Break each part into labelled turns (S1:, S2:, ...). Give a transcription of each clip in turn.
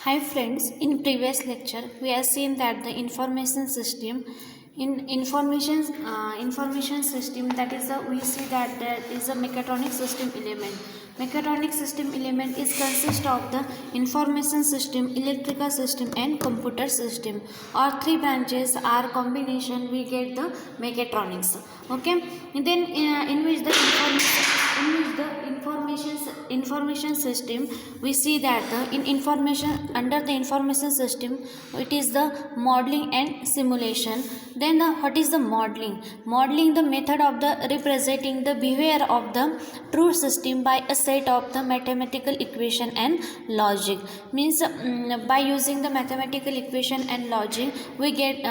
S1: Hi friends, in previous lecture we have seen that the information system information system, that is we see that there is a mechatronic system element. Mechatronic system element is consist of the information system, electrical system and computer system, or three branches are combination we get the mechatronics. Okay, and then in which the information system, we see that in information, under the information system, it is the modeling and simulation. Then what is the modeling? The method of the representing the behavior of the true system by a set of the mathematical equation and logic. Means by using the mathematical equation and logic, we get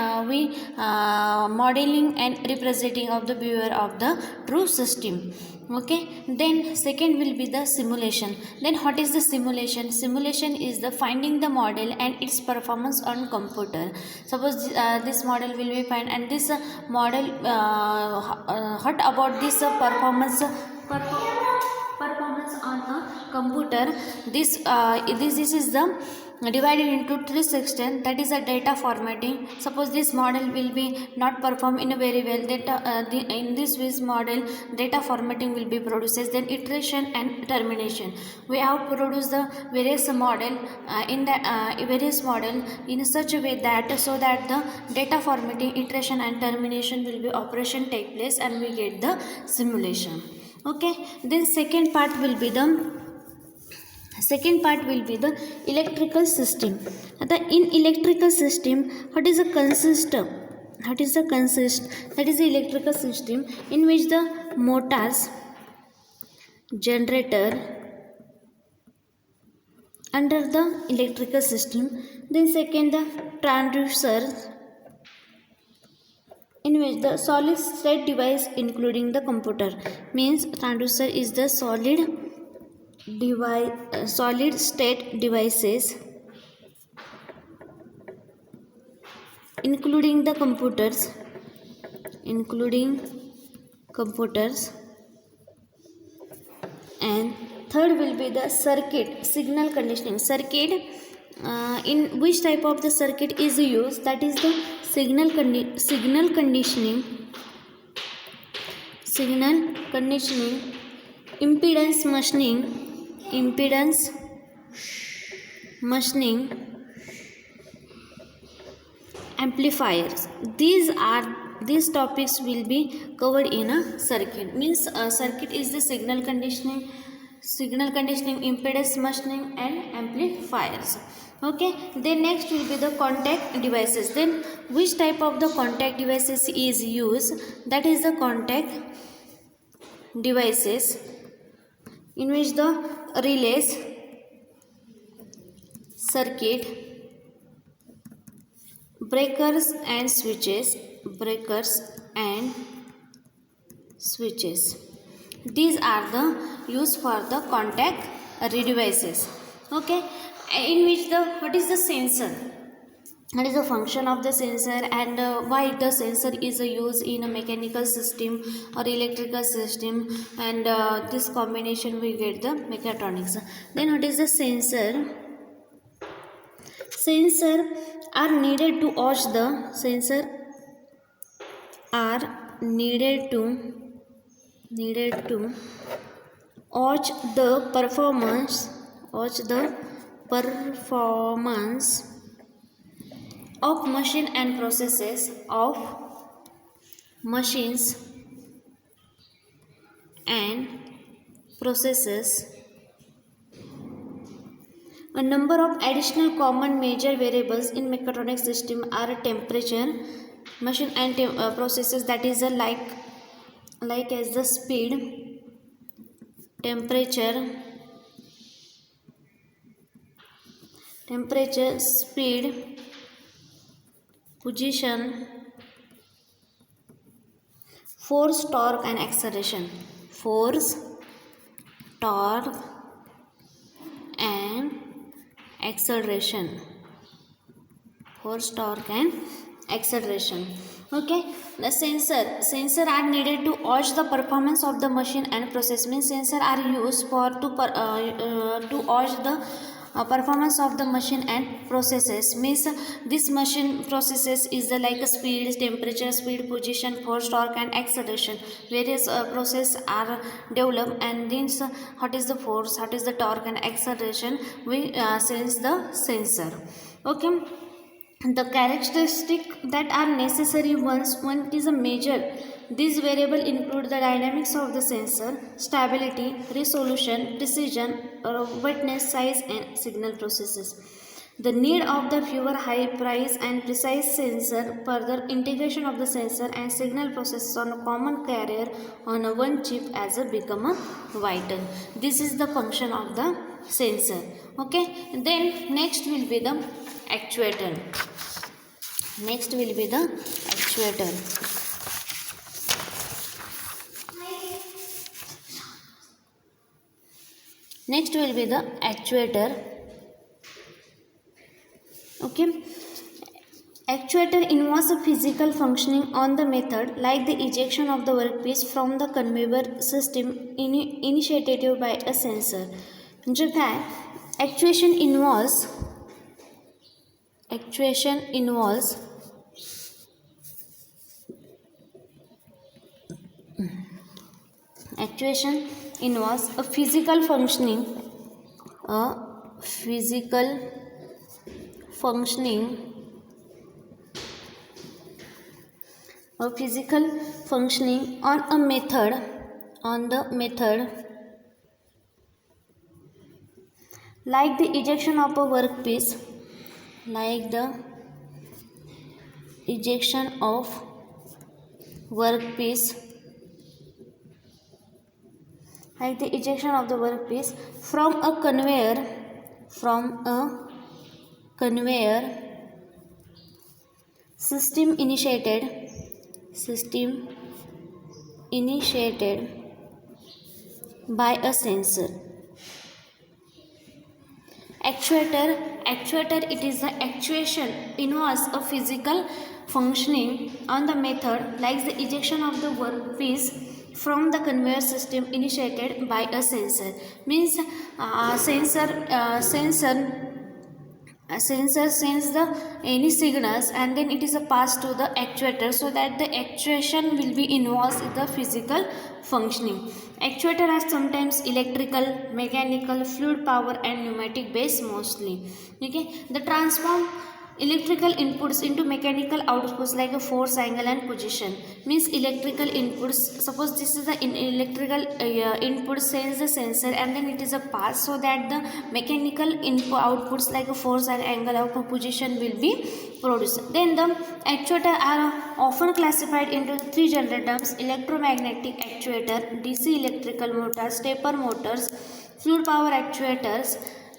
S1: modeling and representing of the behavior of the true system. Okay, then second will be the simulation. Then what is the simulation is the finding the model and its performance on computer. Suppose this model will be found, and this model what about this performance on a computer. This is the divided into three sections, that is a data formatting. Suppose this model will be not perform in a very well, in this model data formatting will be produced. Then iteration and termination, we have produced the various model in the various model in such a way that so that the data formatting, iteration and termination will be operation take place and we get the simulation. Okay, then second part will be the electrical system. In electrical system, what is the consist? That is the electrical system in which the motors, generator under the electrical system. Then second, the transducers, in which the solid state device including the computer. Means transducer is the solid state devices including the computers, and third will be the signal conditioning circuit. In which type of the circuit is used, that is the signal conditioning, impedance machining, amplifiers. These topics will be covered in a circuit. Means circuit is the signal conditioning, impedance machining and amplifiers. Okay, then next will be the contact devices. Then which type of the contact devices is used, that is the contact devices in which the relays, circuit, breakers and switches. These are the used for the contact devices. Okay, in which the what is the sensor? What is the function of the sensor, and why the sensor is used in a mechanical system or electrical system, and this combination we get the mechatronics. Then what is the sensor? Sensor are needed to watch the watch the performance of machine and processes of machines and processes. A number of additional common major variables in mechatronic system are temperature, machine and processes, that is like as the speed, temperature, speed, position, force, torque and acceleration. Force, torque and acceleration. Okay, the sensor are needed to watch the performance of the machine and process. Means sensor are used for to watch the performance of the machine and processes. Means this machine processes is the like speed, temperature, speed, position, force, torque and acceleration. Various process are developed, and then what is the force, what is the torque and acceleration, we sense the sensor. Okay, the characteristic that are necessary once one is a measure. These variables include the dynamics of the sensor, stability, resolution, precision, wetness, size and signal processes. The need of the fewer high price and precise sensor, further integration of the sensor and signal processes on a common carrier on a one chip as a become a vital. This is the function of the sensor. Okay, then next will be the actuator. Next will be the actuator. Next will be the actuator. Okay, actuator involves a physical functioning on the method like the ejection of the workpiece from the conveyor system initiated by a sensor. म्हणजे काय, actuation involves a physical functioning on a method like the ejection of a workpiece from a conveyor system initiated by a sensor. Actuator it is the actuation involves a physical functioning on the method like the ejection of the workpiece from the conveyor system initiated by a sensor. Means sensor sends the any signals and then it is a pass to the actuator, so that the actuation will be involved in the physical functioning. Actuator are sometimes electrical, mechanical, fluid power and pneumatic based mostly. Okay, the transform electrical inputs into mechanical outputs like a force, angle and position. Means electrical inputs, suppose this is the electrical input sends the sensor and then it is a pass, so that the mechanical input outputs like a force and angle of position will be produced. Then the actuator are often classified into three general terms: electromagnetic actuator, DC electrical motors, stepper motors, fluid power actuators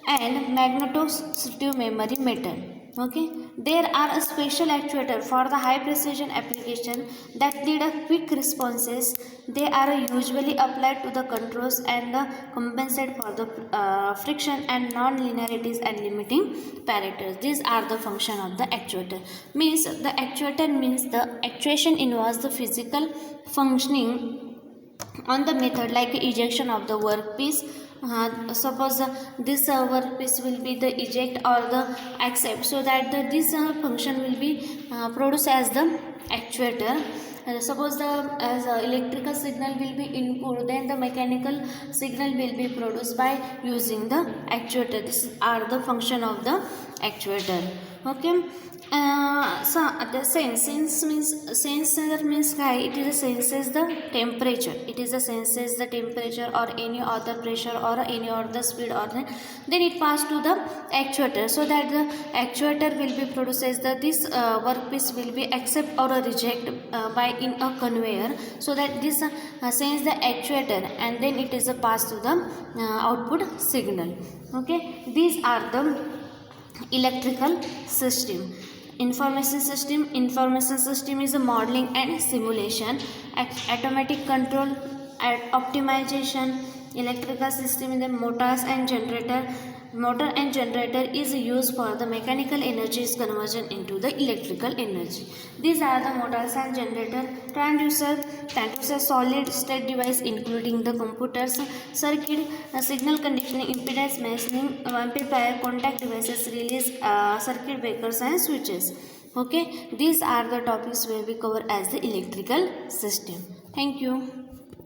S1: and magnetostrictive memory metal. Okay, there are a special actuator for the high precision application that need a quick responses. They are usually applied to the controls and compensate for the friction and non-linearities and limiting parameters. These are the function of the actuator. Means the actuator means the actuation involves the physical functioning on the method like ejection of the workpiece. Suppose this workpiece will be the eject or the accept, so that this function will be produced as the actuator. Suppose the electrical signal will be input, then the mechanical signal will be produced by using the actuator. These are the function of the actuator. Okay, so the sense means sensor means it is a senses the temperature. It is a senses the temperature or any other pressure or any other speed, or then it pass to the actuator, so that the actuator will be produced as the this workpiece will be accept or reject by in a conveyor, so that this sends the actuator and then it is a pass to the output signal. Okay, these are the electrical system. Information system is a modeling and simulation, automatic control, optimization. Electrical system in the motors and generator, motor and generator is used for the mechanical energy's conversion into the electrical energy. These are the motors and generator. Transducer solid state device including the computers, circuit, signal conditioning, impedance measuring, amplifier, contact devices, release, circuit breakers and switches. Okay, these are the topics where we cover as the electrical system. Thank you.